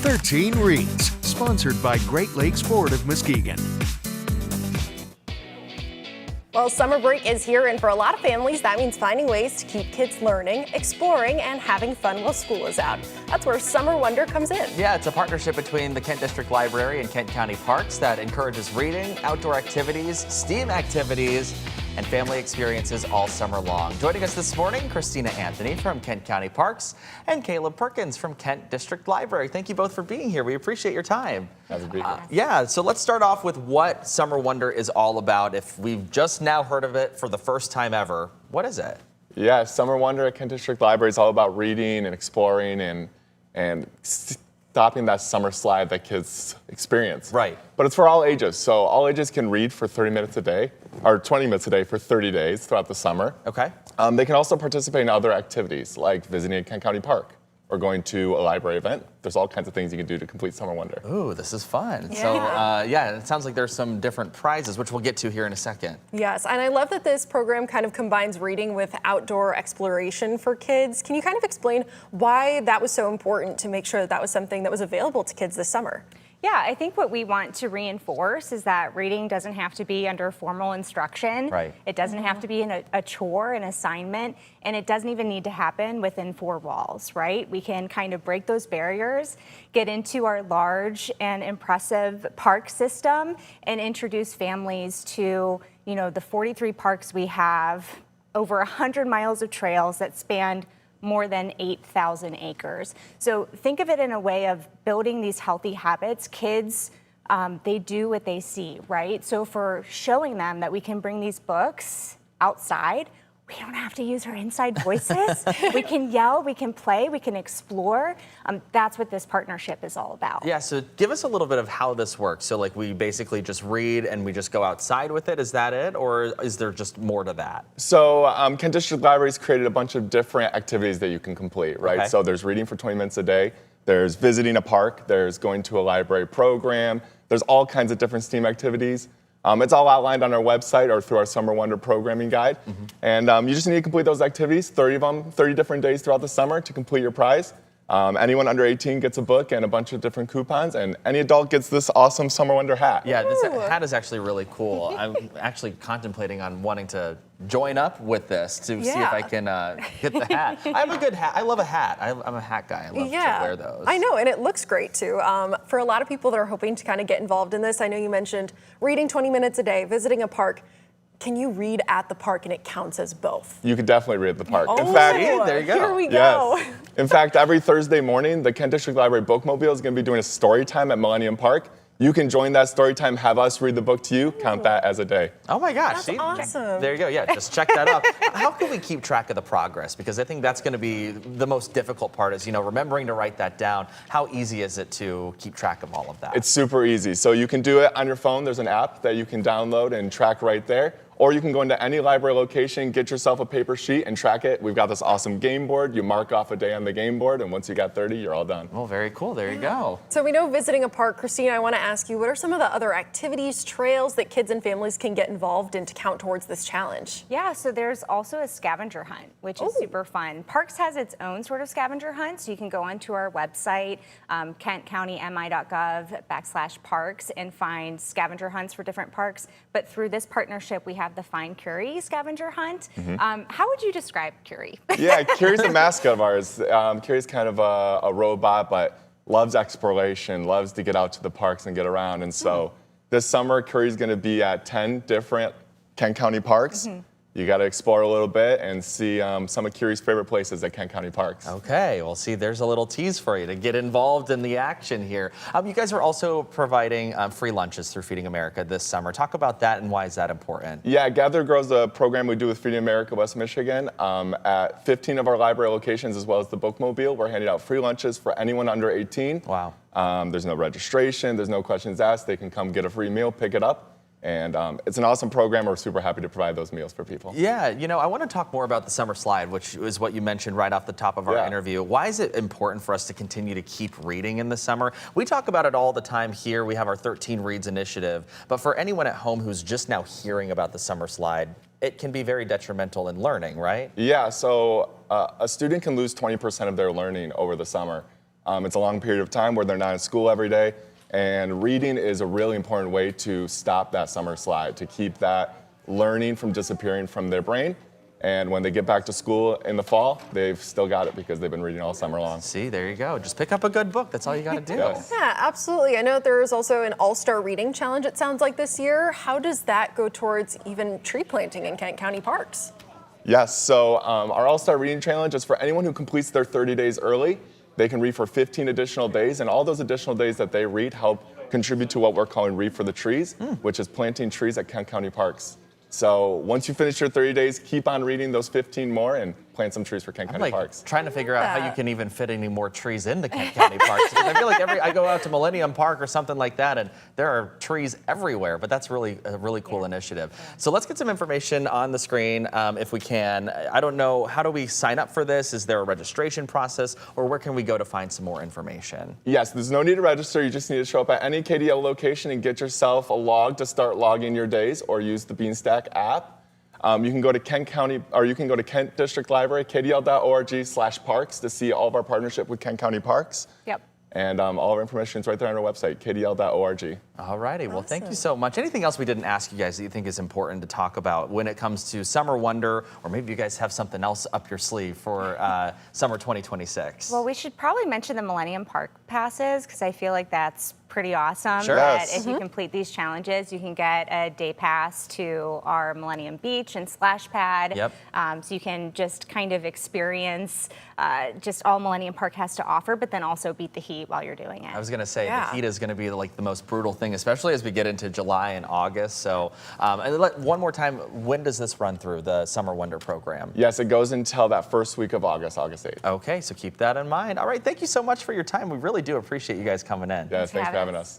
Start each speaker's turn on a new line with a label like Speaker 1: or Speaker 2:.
Speaker 1: 13 Reads, sponsored by Great Lakes Board of Muskegon.
Speaker 2: Well, summer break is here, and for a lot of families, that means finding ways to keep kids learning, exploring, and having fun while school is out. That's where Summer Wonder comes in.
Speaker 3: Yeah, it's a partnership between the Kent District Library and Kent County Parks that encourages reading, outdoor activities, STEAM activities, and family experiences all summer long. Joining us this morning, Christina Anthony from Kent County Parks and Caleb Perkins from Kent District Library. Thank you both for being here. We appreciate your time. Yeah, so let's start off with what Summer Wonder is all about. If we've just now heard of it for the first time ever, what is it?
Speaker 4: Yeah, Summer Wonder at Kent District Library is all about reading and exploring and stopping that summer slide that kids experience.
Speaker 3: Right.
Speaker 4: But it's for all ages, so all ages can read for 30 minutes a day, or 20 minutes a day for 30 days throughout the summer.
Speaker 3: Okay.
Speaker 4: They can also participate in other activities, like visiting Kent County Park or going to a library event. There's all kinds of things you can do to complete Summer Wonder.
Speaker 3: Ooh, this is fun.
Speaker 2: Yeah.
Speaker 3: So, yeah, it sounds like there's some different prizes, which we'll get to here in a second.
Speaker 2: Yes, and I love that this program kind of combines reading with outdoor exploration for kids. Can you kind of explain why that was so important to make sure that that was something that was available to kids this summer?
Speaker 5: Yeah, I think what we want to reinforce is that reading doesn't have to be under formal instruction.
Speaker 3: Right.
Speaker 5: It doesn't have to be a chore, an assignment, and it doesn't even need to happen within four walls, right? We can kind of break those barriers, get into our large and impressive park system, and introduce families to, you know, the 43 parks we have, over 100 miles of trails that span more than 8,000 acres. So think of it in a way of building these healthy habits. Kids, they do what they see, right? So for showing them that we can bring these books outside, we don't have to use our inside voices. We can yell, we can play, we can explore. That's what this partnership is all about.
Speaker 3: Yeah, so give us a little bit of how this works. So like we basically just read and we just go outside with it, is that it? Or is there just more to that?
Speaker 4: So Kent District Library's created a bunch of different activities that you can complete, right?
Speaker 3: Okay.
Speaker 4: So there's reading for 20 minutes a day, there's visiting a park, there's going to a library program, there's all kinds of different STEAM activities. It's all outlined on our website or through our Summer Wonder programming guide. And you just need to complete those activities, 30 of them, 30 different days throughout the summer to complete your prize. Anyone under 18 gets a book and a bunch of different coupons, and any adult gets this awesome Summer Wonder hat.
Speaker 3: Yeah, this hat is actually really cool. I'm actually contemplating on wanting to join up with this to see if I can get the hat. I have a good hat. I love a hat. I'm a hat guy. I love to wear those.
Speaker 2: I know, and it looks great too. For a lot of people that are hoping to kind of get involved in this, I know you mentioned reading 20 minutes a day, visiting a park. Can you read at the park and it counts as both?
Speaker 4: You could definitely read at the park.
Speaker 2: Oh,
Speaker 4: in fact,
Speaker 3: there you go.
Speaker 2: Here we go.
Speaker 4: Yes. In fact, every Thursday morning, the Kent District Library Bookmobile is going to be doing a story time at Millennium Park. You can join that story time, have us read the book to you, count that as a day.
Speaker 3: Oh my gosh.
Speaker 2: That's
Speaker 3: see?
Speaker 2: awesome.
Speaker 3: There you go. Yeah, just check that out. How can we keep track of the progress? Because I think that's going to be the most difficult part is, you know, remembering to write that down. How easy is it to keep track of all of that?
Speaker 4: It's super easy. So you can do it on your phone. There's an app that you can download and track right there. Or you can go into any library location, get yourself a paper sheet and track it. We've got this awesome game board. You mark off a day on the game board, and once you got 30, you're all done.
Speaker 3: Oh, very cool. There you go.
Speaker 2: So we know visiting a park, Christina, I want to ask you, what are some of the other activities, trails that kids and families can get involved in to count towards this challenge?
Speaker 5: Yeah, so there's also a scavenger hunt, which is super fun. Parks has its own sort of scavenger hunt, so you can go onto our website, kentcountymi.gov/parks, and find scavenger hunts for different parks. But through this partnership, we have the Find Curie scavenger hunt. How would you describe Curie?
Speaker 4: Yeah, Curie's the mascot of ours. Curie's kind of a robot, but loves exploration, loves to get out to the parks and get around. And so this summer, Curie's going to be at 10 different Kent County parks. You got to explore a little bit and see some of Curie's favorite places at Kent County Parks.
Speaker 3: Okay, well, see, there's a little tease for you to get involved in the action here. You guys are also providing free lunches through Feeding America this summer. Talk about that and why is that important?
Speaker 4: Yeah, Gather Grows, a program we do with Feeding America West Michigan. At 15 of our library locations, as well as the Bookmobile, we're handing out free lunches for anyone under 18.
Speaker 3: Wow.
Speaker 4: There's no registration, there's no questions asked. They can come get a free meal, pick it up. And it's an awesome program. We're super happy to provide those meals for people.
Speaker 3: Yeah, you know, I want to talk more about the summer slide, which is what you mentioned right off the top of our interview. Why is it important for us to continue to keep reading in the summer? We talk about it all the time here. We have our 13 Reads initiative. But for anyone at home who's just now hearing about the summer slide, it can be very detrimental in learning, right?
Speaker 4: Yeah, so a student can lose 20% of their learning over the summer. It's a long period of time where they're not in school every day. And reading is a really important way to stop that summer slide, to keep that learning from disappearing from their brain. And when they get back to school in the fall, they've still got it because they've been reading all summer long.
Speaker 3: See, there you go. Just pick up a good book. That's all you got to do.
Speaker 4: Yes.
Speaker 2: Yeah, absolutely. I know there's also an all-star reading challenge, it sounds like, this year. How does that go towards even tree planting in Kent County parks?
Speaker 4: Yes, so our All-Star Reading Challenge is for anyone who completes their 30 days early. They can read for 15 additional days, and all those additional days that they read help contribute to what we're calling Read for the Trees, which is planting trees at Kent County parks. So once you finish your 30 days, keep on reading those 15 more and plant some trees for Kent County parks.
Speaker 3: Trying to figure out how you can even fit any more trees into Kent County parks. Because I feel like I go out to Millennium Park or something like that, and there are trees everywhere. But that's really a really cool initiative. So let's get some information on the screen if we can. I don't know, how do we sign up for this? Is there a registration process, or where can we go to find some more information?
Speaker 4: Yes, there's no need to register. You just need to show up at any KDL location and get yourself a log to start logging your days, or use the Beanstack app. You can go to Kent County, or you can go to Kent District Library, kdl.org/parks, to see all of our partnership with Kent County Parks.
Speaker 5: Yep.
Speaker 4: And all our information is right there on our website, kdl.org.
Speaker 3: All righty. Well, thank you so much. Anything else we didn't ask you guys that you think is important to talk about when it comes to Summer Wonder, or maybe you guys have something else up your sleeve for summer 2026?
Speaker 5: Well, we should probably mention the Millennium Park passes, because I feel like that's pretty awesome.
Speaker 3: Sure.
Speaker 5: That
Speaker 4: Yes.
Speaker 5: if you complete these challenges, you can get a day pass to our Millennium Beach and Splash Pad.
Speaker 3: Yep.
Speaker 5: So you can just kind of experience just all Millennium Park has to offer, but then also beat the heat while you're doing it.
Speaker 3: I was going to say,
Speaker 2: Yeah.
Speaker 3: the heat is going to be like the most brutal thing, especially as we get into July and August. So, one more time, when does this run through, the Summer Wonder program?
Speaker 4: Yes, it goes until that first week of August, August 8th.
Speaker 3: Okay, so keep that in mind. All right, thank you so much for your time. We really do appreciate you guys coming in.
Speaker 4: Yes, thanks for having us.